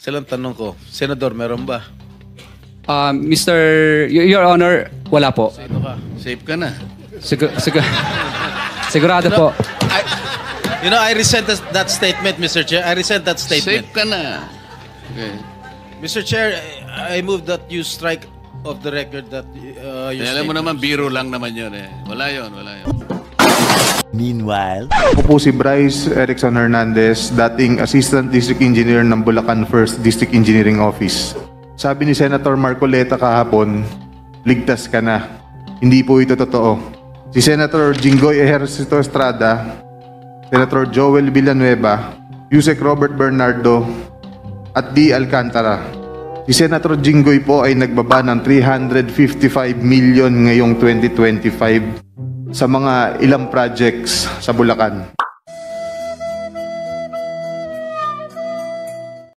Silang tanong ko, Senador, meron ba? Your Honor, wala po. Sino ka? Safe ka na. Sigurado po. I resent that statement, Mr. Chair. I resent that statement. Safe ka na. Okay. Mr. Chair, I move that you strike off the record that your Alam mo statement. naman, biro lang naman yun eh. Wala yun. Meanwhile, Ako po si Bryce Erickson Hernandez, dating Assistant District Engineer ng Bulacan 1st District Engineering Office. Sabi ni Senator Marcoleta kahapon, ligtas ka na. Hindi po ito totoo. Si Senator Jinggoy Ejercito Estrada, Senator Joel Villanueva, Yusek Robert Bernardo, at D. Alcantara. Si Senator Jinggoy po ay nagbaba ng 355 million ngayong 2025 sa mga ilang projects sa Bulacan.